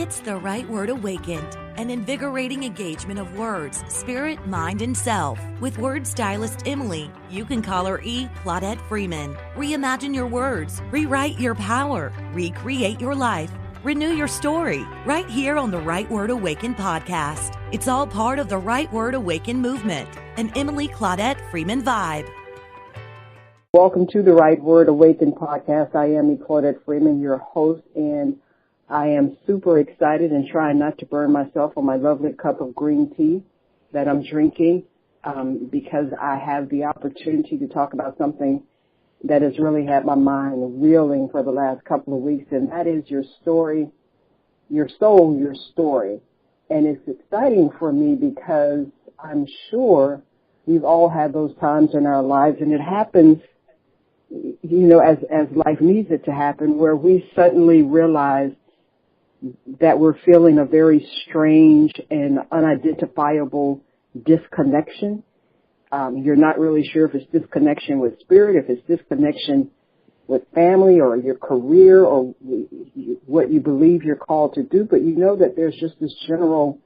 It's The Right Word Awakened, an invigorating engagement of words, spirit, mind, and self. With word stylist Emily, you can call her E. Claudette Freeman. Reimagine your words, rewrite your power, recreate your life, renew your story, right here on the Right Word Awakened podcast. It's all part of the Right Word Awakened movement, an Emily Claudette Freeman vibe. Welcome to the Right Word Awakened podcast. I am E. Claudette Freeman, your host, and I am super excited and trying not to burn myself on my lovely cup of green tea that I'm drinking because I have the opportunity to talk about something that has really had my mind reeling for the last couple of weeks, and that is your story, your soul, your story. And it's exciting for me because I'm sure we've all had those times in our lives, and it happens, you know, as life needs it to happen, where we suddenly realize that we're feeling a very strange and unidentifiable disconnection. You're not really sure if it's disconnection with spirit, if it's disconnection with family or your career or what you believe you're called to do, but you know that there's just this general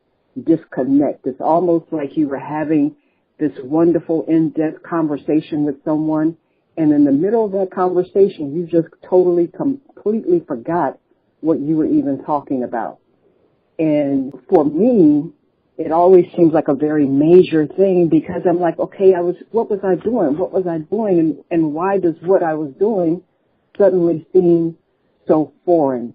disconnect. It's almost like you were having this wonderful in-depth conversation with someone, and in the middle of that conversation, you just totally, completely forgot what you were even talking about. And for me, it always seems like a very major thing because I'm like, okay, what was I doing? What was I doing? And why does what I was doing suddenly seem so foreign?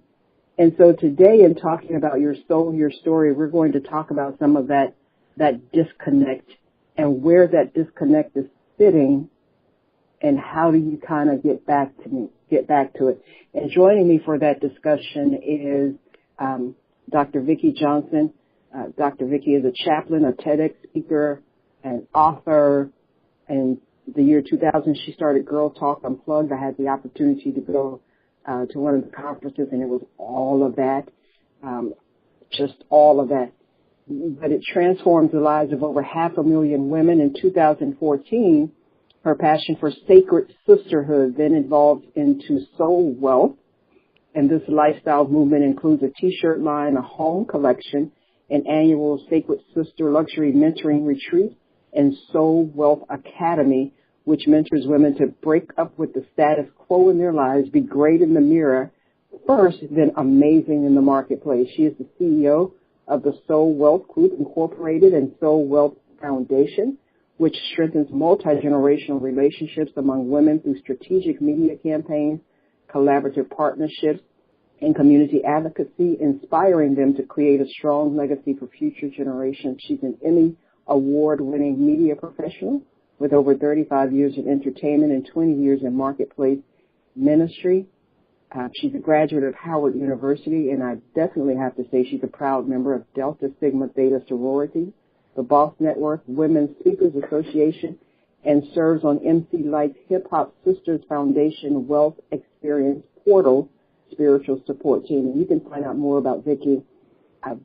And so today, in talking about your soul, your story, we're going to talk about some of that disconnect and where that disconnect is sitting and how do you kind of get back to it. And joining me for that discussion is Dr. Vikki Johnson. Dr. Vikki is a chaplain, a TEDx speaker, an author. In the year 2000, she started Girl Talk Unplugged. I had the opportunity to go to one of the conferences, and it was all of that, just all of that. But it transformed the lives of over 500,000 women. In 2014, her passion for sacred sisterhood then evolved into soul wealth. And this lifestyle movement includes a T-shirt line, a home collection, an annual Sacred Sister Luxury Mentoring Retreat, and Soul Wealth Academy, which mentors women to break up with the status quo in their lives, be great in the mirror first, then amazing in the marketplace. She is the CEO of the Soul Wealth Group Incorporated and Soul Wealth Foundation, which strengthens multi-generational relationships among women through strategic media campaigns, collaborative partnerships, and community advocacy, inspiring them to create a strong legacy for future generations. She's an Emmy award-winning media professional with over 35 years in entertainment and 20 years in marketplace ministry. She's a graduate of Howard University, and I definitely have to say she's a proud member of Delta Sigma Theta Sorority, the Boss Network, Women's Speakers Association, and serves on MC Light's Hip Hop Sisters Foundation Wealth Experience Portal Spiritual Support Team. And you can find out more about Vikki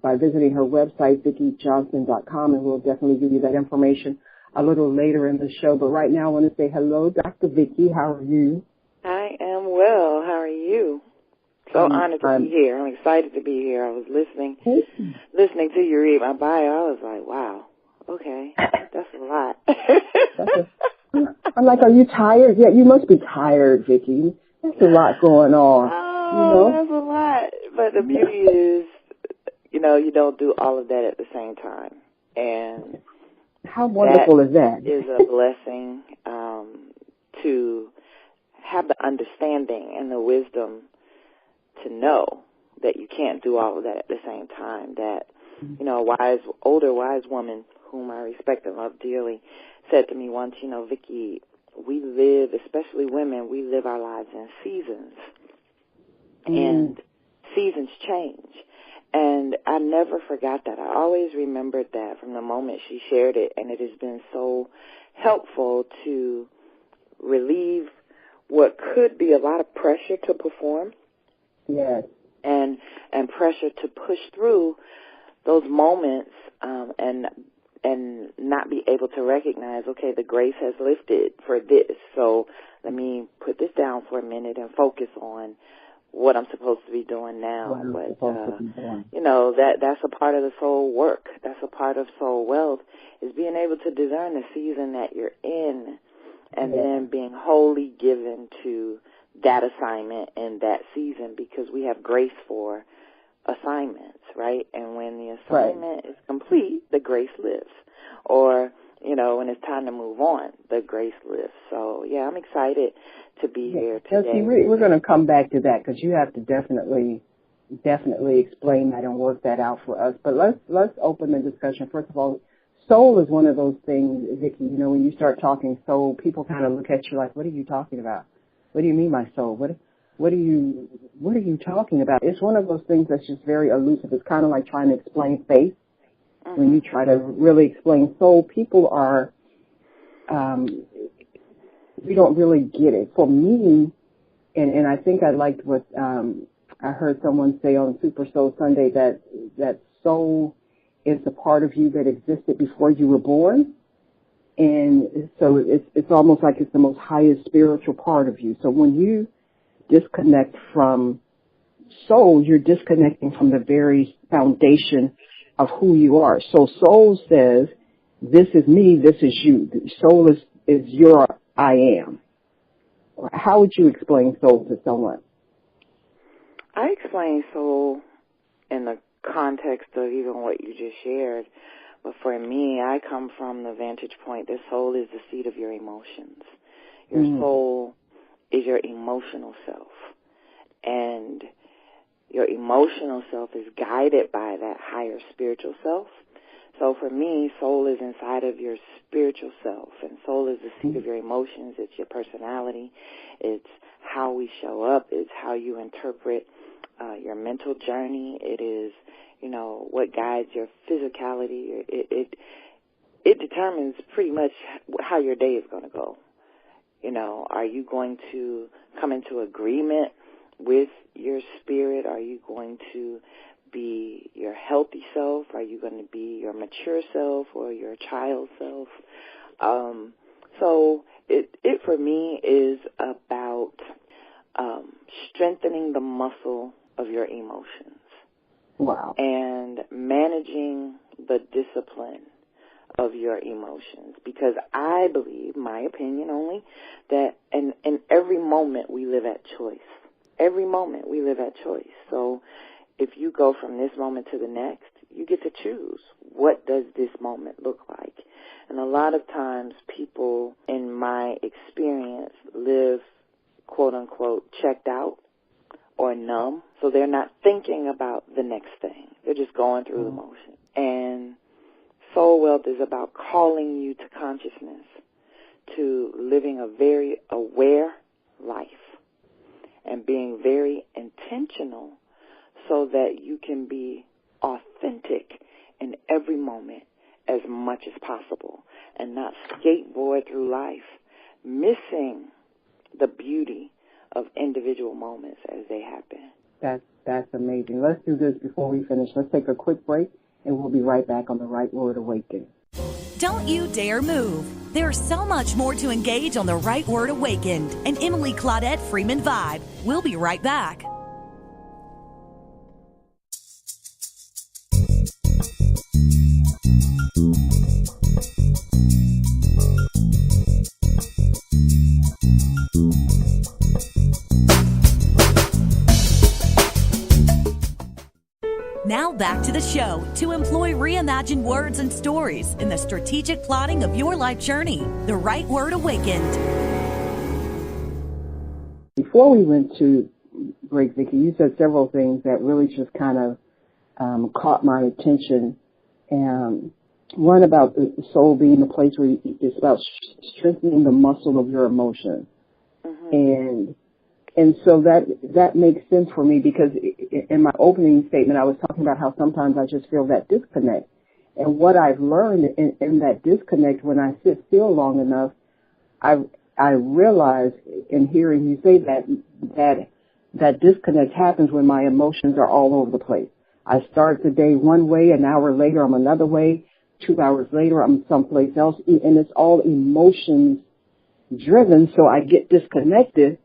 by visiting her website, VikkiJohnson.com, and we'll definitely give you that information a little later in the show. But right now I want to say hello, Dr. Vikki. How are you? I am well. How are you? So honored to be here. I'm excited to be here. I was listening to you read my bio. I was like, wow, okay, that's a lot. I'm like, are you tired? Yeah, you must be tired, Vikki. There's a lot going on. Oh, that's a lot. But the beauty is, you know, you don't do all of that at the same time. And how wonderful is that? Is a blessing to have the understanding and the wisdom to know that you can't do all of that at the same time. That, you know, older wise woman whom I respect and love dearly said to me once, you know, Vikki, we live, especially women, we live our lives in seasons. And seasons change. And I never forgot that. I always remembered that from the moment she shared it, and it has been so helpful to relieve what could be a lot of pressure to perform. Yes. And pressure to push through those moments and not be able to recognize, okay, the grace has lifted for this. So let me put this down for a minute and focus on what I'm supposed to be doing now. But, that's a part of the soul work. That's a part of soul wealth, is being able to discern the season that you're in, and then being wholly given to that assignment in that season, because we have grace for assignments, right? And when the assignment is complete, the grace lives. Or, when it's time to move on, the grace lives. So, I'm excited to be here today. See, we're going to come back to that, because you have to definitely explain that and work that out for us. But let's open the discussion. First of all, soul is one of those things, Vikki, when you start talking soul, people kind of look at you like, what are you talking about? What do you mean by soul? What are you talking about? It's one of those things that's just very elusive. It's kind of like trying to explain faith. Mm-hmm. When you try to really explain soul, people are, we don't really get it. For me, and I think I liked what I heard someone say on Super Soul Sunday, that soul is the part of you that existed before you were born. And so it's almost like it's the most highest spiritual part of you. So when you disconnect from soul, you're disconnecting from the very foundation of who you are. So soul says, this is me, this is you. Soul is your I am. How would you explain soul to someone? I explain soul in the context of even what you just shared. But for me, I come from the vantage point that soul is the seat of your emotions. Your soul is your emotional self. And your emotional self is guided by that higher spiritual self. So for me, soul is inside of your spiritual self, and soul is the seat of your emotions. It's your personality. It's how we show up. It's how you interpret your mental journey. It is, what guides your physicality. It determines pretty much how your day is going to go. Are you going to come into agreement with your spirit? Are you going to be your healthy self? Are you going to be your mature self or your child self? So it for me is about strengthening the muscle of your emotions. Wow. And managing the discipline of your emotions. Because I believe, my opinion only, that in every moment we live at choice. Every moment we live at choice. So if you go from this moment to the next, you get to choose. What does this moment look like? And a lot of times people, in my experience, live, quote unquote, checked out or numb. So they're not thinking about the next thing. They're just going through the motion. And soul wealth is about calling you to consciousness, to living a very aware life and being very intentional so that you can be authentic in every moment as much as possible and not skateboard through life, missing the beauty of individual moments as they happen. That's amazing. Let's do this before we finish. Let's take a quick break, and we'll be right back on The Right Word Awaken. Don't you dare move. There's so much more to engage on The Right Word Awakened, an Emily Claudette Freeman vibe. We'll be right back. Now back to the show to employ reimagined words and stories in the strategic plotting of your life journey. The Right Word Awakened. Before we went to break, Vikki, you said several things that really just kind of caught my attention. And one about the soul being a place where it's about strengthening the muscle of your emotion. Mm-hmm. And so that makes sense for me, because in my opening statement, I was talking about how sometimes I just feel that disconnect. And what I've learned in that disconnect, when I sit still long enough, I realize, in hearing you say that disconnect happens when my emotions are all over the place. I start the day one way, an hour later I'm another way, 2 hours later I'm someplace else, and it's all emotions driven, so I get disconnected.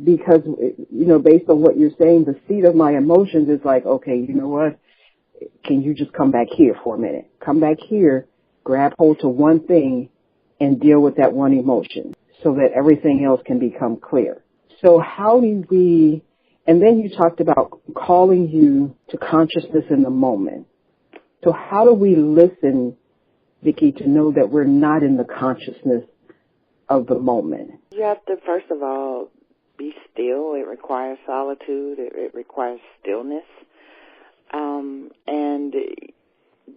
because, based on what you're saying, the seat of my emotions is like, okay, you know what? Can you just come back here for a minute? Come back here, grab hold to one thing, and deal with that one emotion so that everything else can become clear. So how do we, and then you talked about calling you to consciousness in the moment. So how do we listen, Vikki, to know that we're not in the consciousness of the moment? You have to, first of all, be still. It requires solitude. It requires stillness. And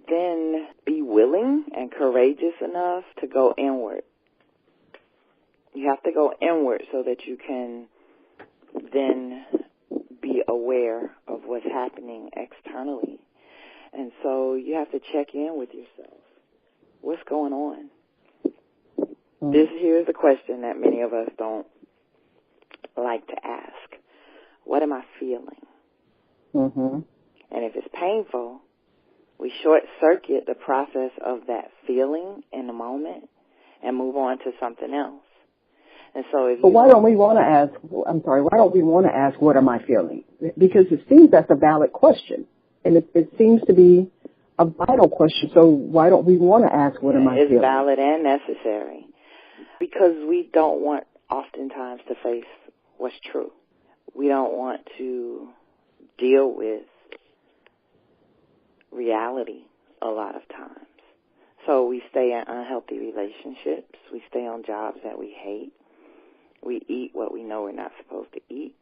then be willing and courageous enough to go inward. You have to go inward so that you can then be aware of what's happening externally. And so you have to check in with yourself. What's going on? Here's the question that many of us don't like to ask. What am I feeling? Mm-hmm. And if it's painful, we short-circuit the process of that feeling in the moment and move on to something else. And so if but why don't we want to ask, why don't we want to ask, what am I feeling? Because it seems that's a valid question. And it seems to be a vital question. So why don't we want to ask, what am I feeling? It's valid and necessary. Because we don't want oftentimes to face what's true. We don't want to deal with reality a lot of times. So we stay in unhealthy relationships. We stay on jobs that we hate. We eat what we know we're not supposed to eat,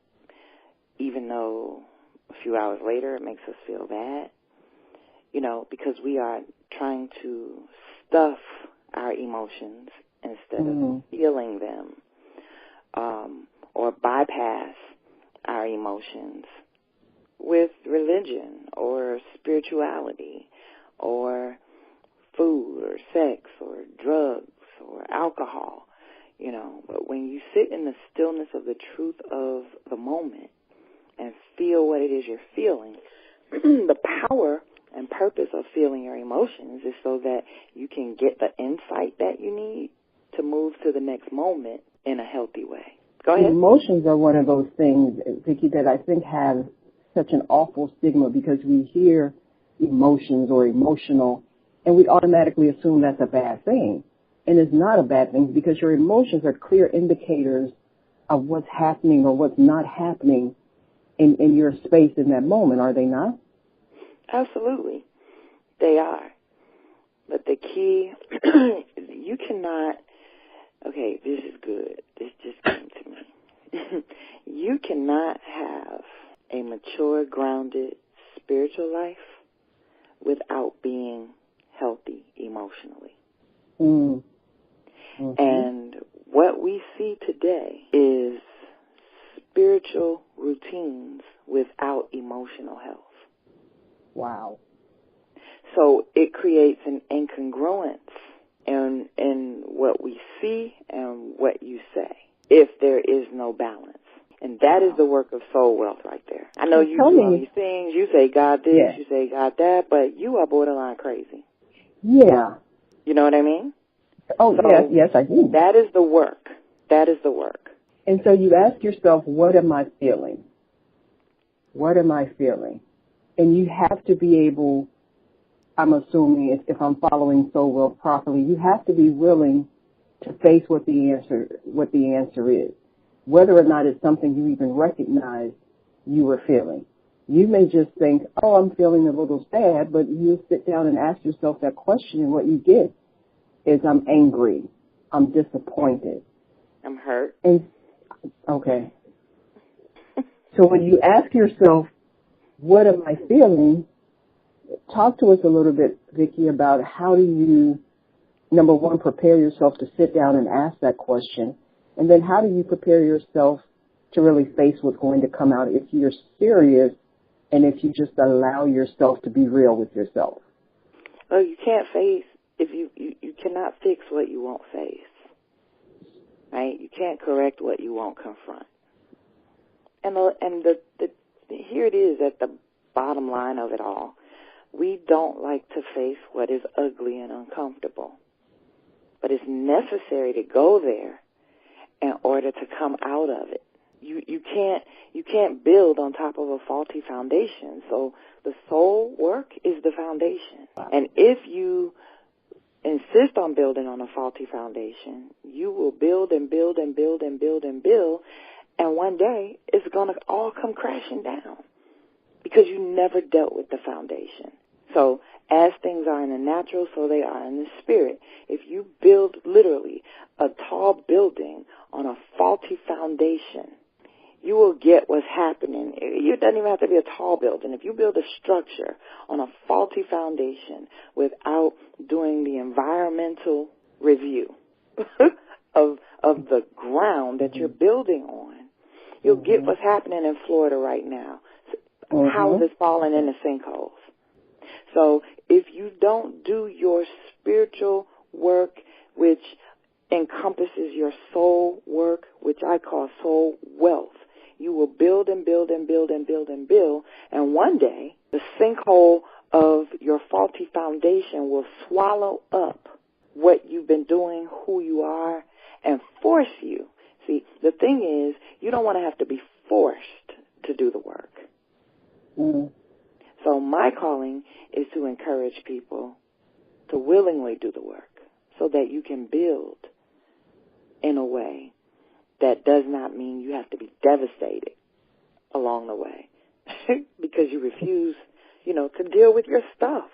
even though a few hours later it makes us feel bad, because we are trying to stuff our emotions instead of feeling them, or bypass our emotions with religion or spirituality or food or sex or drugs or alcohol, But when you sit in the stillness of the truth of the moment and feel what it is you're feeling, the power and purpose of feeling your emotions is so that you can get the insight that you need to move to the next moment in a healthy way. Go ahead. Emotions are one of those things, Vikki, that I think have such an awful stigma because we hear emotions or emotional and we automatically assume that's a bad thing. And it's not a bad thing because your emotions are clear indicators of what's happening or what's not happening in your space in that moment, are they not? Absolutely. They are. But the key, you cannot, okay, this is good. This just came to me. You cannot have a mature, grounded spiritual life without being healthy emotionally. Mm-hmm. And what we see today is spiritual routines without emotional health. Wow. So it creates an incongruence in what we see and what you say if there is no balance. And that is the work of soul wealth right there. I know you do all these things. You say God this, you say God that, but you are borderline crazy. Yeah. You know what I mean? Oh, so yes, I do. That is the work. That is the work. And so you ask yourself, what am I feeling? What am I feeling? And you have to be able, I'm assuming, if I'm following so well properly, you have to be willing to face what the answer is, whether or not it's something you even recognize you were feeling. You may just think, oh, I'm feeling a little sad, but you sit down and ask yourself that question, and what you get is I'm angry, I'm disappointed, I'm hurt. And okay. So when you ask yourself, what am I feeling? Talk to us a little bit, Vikki, about how do you, number one, prepare yourself to sit down and ask that question, and then how do you prepare yourself to really face what's going to come out if you're serious and if you just allow yourself to be real with yourself? Well, you can't face, if you cannot fix what you won't face, right? You can't correct what you won't confront. And here it is at the bottom line of it all. We don't like to face what is ugly and uncomfortable. But it's necessary to go there in order to come out of it. You can't build on top of a faulty foundation. So the soul work is the foundation. And if you insist on building on a faulty foundation, you will build and build and build and build and build, and one day it's going to all come crashing down because you never dealt with the foundation. So as things are in the natural, so they are in the spirit. If you build literally a tall building on a faulty foundation, you will get what's happening. It doesn't even have to be a tall building. If you build a structure on a faulty foundation without doing the environmental review of the ground that you're building on, you'll get what's happening in Florida right now. Houses falling into sinkholes. So if you don't do your spiritual work, which encompasses your soul work, which I call soul wealth, you will build and build and build and build and build, and one day the sinkhole of your faulty foundation will swallow up what you've been doing, who you are, and force you. See, the thing is, you don't want to have to be forced to do the work. So my calling is to encourage people to willingly do the work so that you can build in a way that does not mean you have to be devastated along the way because you refuse, to deal with your stuff.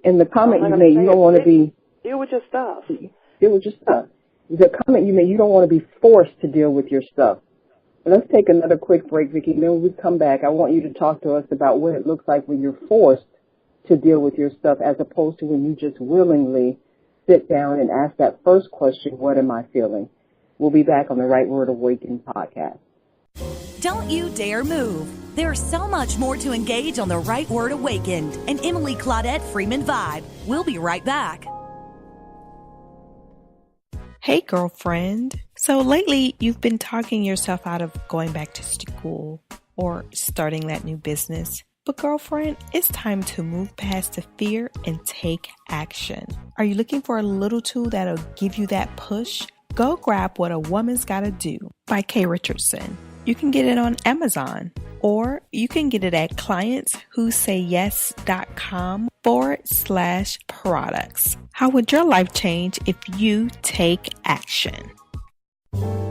And the comment you made, you don't want to be... Deal with your stuff. Deal with your stuff. The comment you made, you don't want to be forced to deal with your stuff. Let's take another quick break, Vikki. Then when we come back, I want you to talk to us about what it looks like when you're forced to deal with your stuff as opposed to when you just willingly sit down and ask that first question, what am I feeling? We'll be back on the Right Word Awakened podcast. Don't you dare move. There's so much more to engage on the Right Word Awakened and Emily Claudette Freeman Vibe. We'll be right back. Hey, girlfriend. So lately, you've been talking yourself out of going back to school or starting that new business. But girlfriend, it's time to move past the fear and take action. Are you looking for a little tool that'll give you that push? Go grab What a Woman's Gotta Do by Kay Richardson. You can get it on Amazon, or you can get it at clientswhosayyes.com/products. How would your life change if you take action?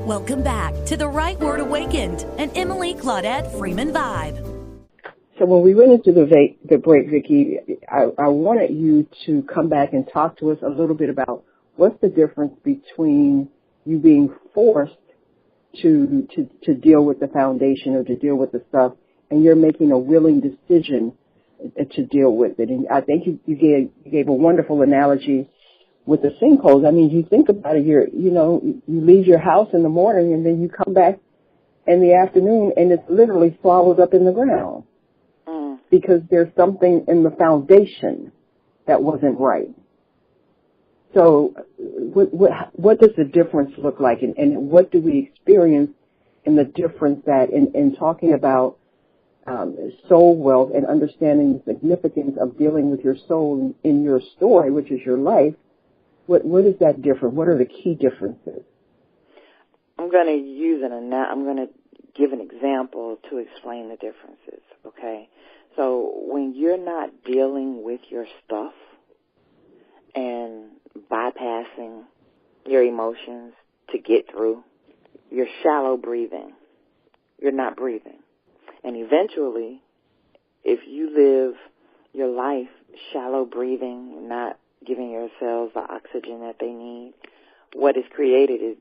Welcome back to the Right Word Awakened and Emily Claudette Freeman Vibe. So when we went into the break, Vikki, I wanted you to come back and talk to us a little bit about what's the difference between you being forced to deal with the foundation or to deal with the stuff, and you're making a willing decision to deal with it. And I think you gave a wonderful analogy with the sinkholes. I mean, you think about it, you leave your house in the morning and then you come back in the afternoon and it's literally swallowed up in the ground because there's something in the foundation that wasn't right. So what does the difference look like, and what do we experience in the difference that in talking about soul wealth and understanding the significance of dealing with your soul in your story, which is your life? What is that different? What are the key differences? I'm going to give an example to explain the differences, okay? So when you're not dealing with your stuff and bypassing your emotions to get through, you're shallow breathing. You're not breathing. And eventually, if you live your life shallow breathing, not giving your cells the oxygen that they need, what is created is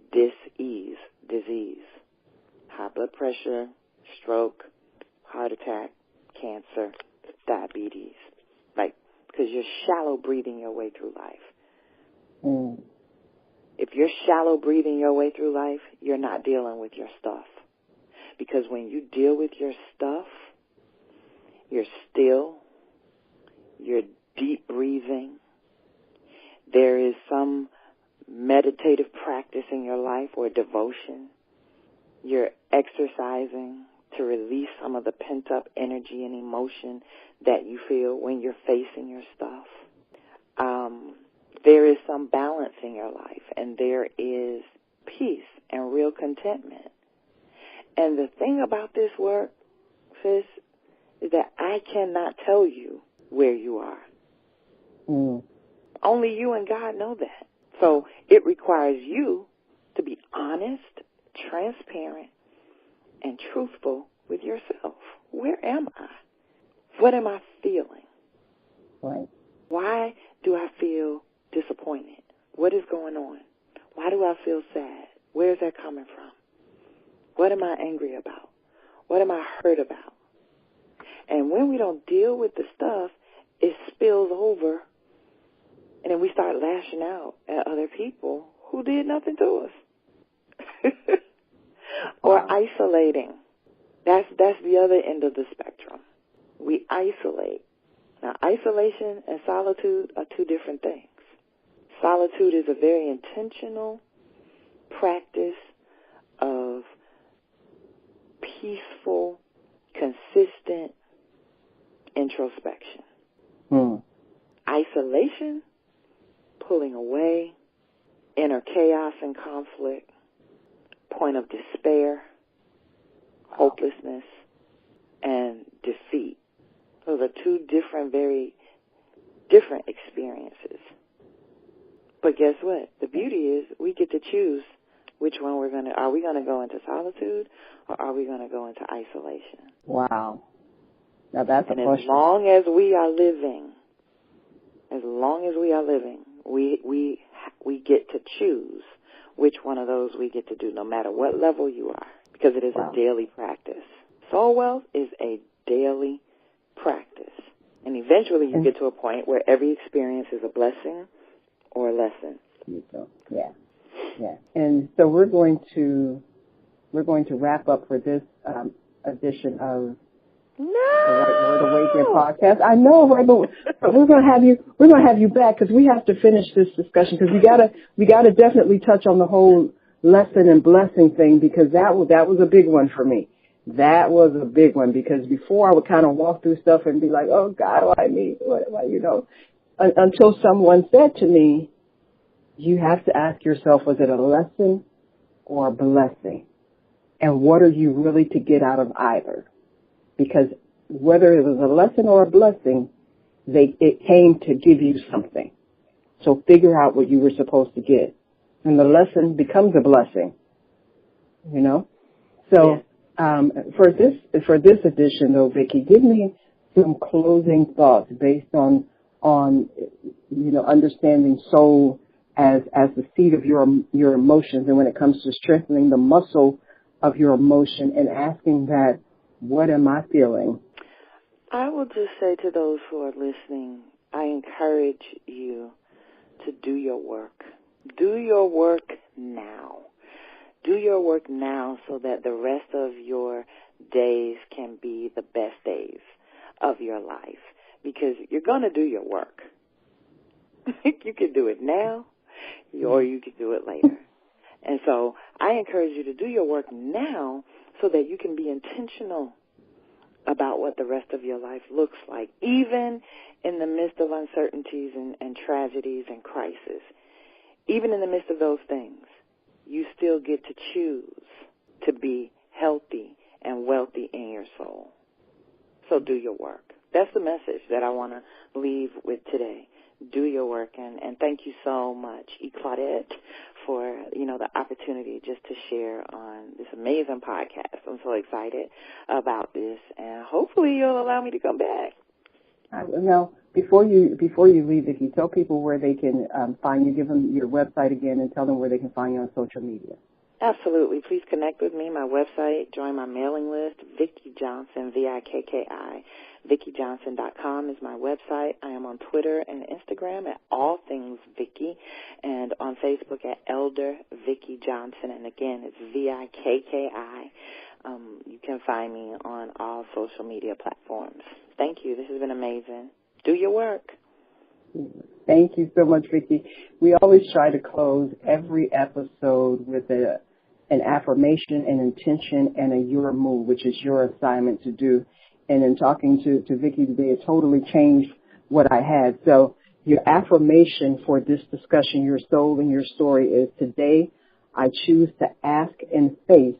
disease, high blood pressure, stroke, heart attack, cancer, diabetes, because you're shallow breathing your way through life. If you're shallow breathing your way through life, you're not dealing with your stuff. Because when you deal with your stuff, you're still, you're deep breathing. There is some meditative practice in your life or devotion. You're exercising to release some of the pent-up energy and emotion that you feel when you're facing your stuff. There is some balance in your life, and there is peace and real contentment. And the thing about this work, sis, is that I cannot tell you where you are. Only you and God know that. So it requires you to be honest, transparent, and truthful with yourself. Where am I? What am I feeling? Right. Why do I feel disappointed? What is going on? Why do I feel sad? Where is that coming from? What am I angry about? What am I hurt about? And when we don't deal with the stuff, it spills over, and then we start lashing out at other people who did nothing to us. Or isolating. That's the other end of the spectrum. We isolate. Now, isolation and solitude are two different things. Solitude is a very intentional practice of peaceful, consistent introspection. Isolation, pulling away, inner chaos and conflict, point of despair, hopelessness, and defeat. Those are two different, very different experiences. But guess what? The beauty is we get to choose which one are we going to go into solitude or are we going to go into isolation? Wow. Now that's a question. As long as we are living, we get to choose which one of those we get to do, no matter what level you are, because it is a daily practice. Soul wealth is a daily practice. And eventually you get to a point where every experience is a blessing or a lesson. Yeah. Yeah. And so we're going to wrap up for this edition of the Right Word Awaken podcast. I know, right? But we're going to have you back because we have to finish this discussion because we gotta definitely touch on the whole lesson and blessing thing because that was a big one for me. That was a big one because before I would kind of walk through stuff and be like, oh God, why me? Why, until someone said to me, you have to ask yourself, was it a lesson or a blessing? And what are you really to get out of either? Because whether it was a lesson or a blessing, it came to give you something. So figure out what you were supposed to get. And the lesson becomes a blessing, So for this edition, though, Vikki, give me some closing thoughts based on understanding soul as the seed of your emotions, and when it comes to strengthening the muscle of your emotion and asking that, what am I feeling? I will just say to those who are listening, I encourage you to do your work. Do your work now. Do your work now so that the rest of your days can be the best days of your life, because you're going to do your work. You can do it now or you can do it later. And so I encourage you to do your work now so that you can be intentional about what the rest of your life looks like, even in the midst of uncertainties and tragedies and crisis. Even in the midst of those things, you still get to choose to be healthy and wealthy in your soul. So do your work. That's the message that I want to leave with today. Do your work, and thank you so much, Claudette, for the opportunity just to share on this amazing podcast. I'm so excited about this, and hopefully you'll allow me to come back. Now, before you leave, Vikki, tell people where they can find you. Give them your website again, and tell them where they can find you on social media. Absolutely. Please connect with me. My website, join my mailing list, Vikki Johnson, VIKKI. VikkiJohnson.com is my website. I am on Twitter and Instagram at All Things Vikki, and on Facebook at Elder Vikki Johnson. And again, it's VIKKI. You can find me on all social media platforms. Thank you. This has been amazing. Do your work. Thank you so much, Vikki. We always try to close every episode with an affirmation, an intention, and a your move, which is your assignment to do. And in talking to Vikki today, it totally changed what I had. So your affirmation for this discussion, your soul and your story, is today I choose to ask in faith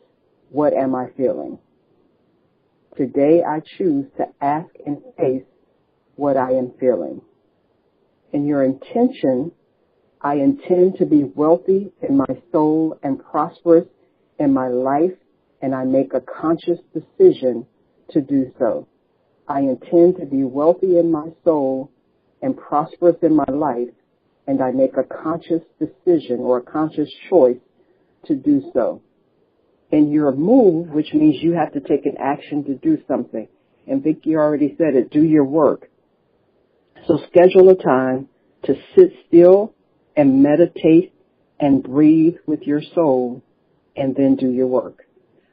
what am I feeling? Today I choose to ask and face what I am feeling. In your intention, I intend to be wealthy in my soul and prosperous in my life, and I make a conscious decision to do so. I intend to be wealthy in my soul and prosperous in my life, and I make a conscious decision or a conscious choice to do so. In your move, which means you have to take an action to do something, and Vikki already said it, do your work. So schedule a time to sit still and meditate and breathe with your soul, and then do your work.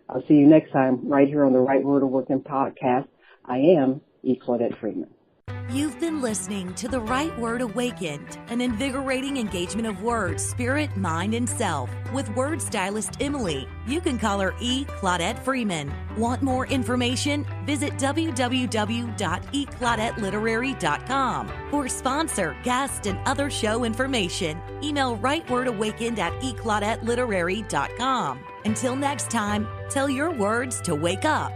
I'll see you next time right here on the Right Word Awaken podcast. I am E. Claudette Freeman. You've been listening to The Right Word Awakened, an invigorating engagement of words, spirit, mind, and self with word stylist Emily. You can call her E. Claudette Freeman. Want more information? Visit www.eclaudetteliterary.com. For sponsor, guest, and other show information, email rightwordawakened@eclaudetteliterary.com. Until next time, tell your words to wake up.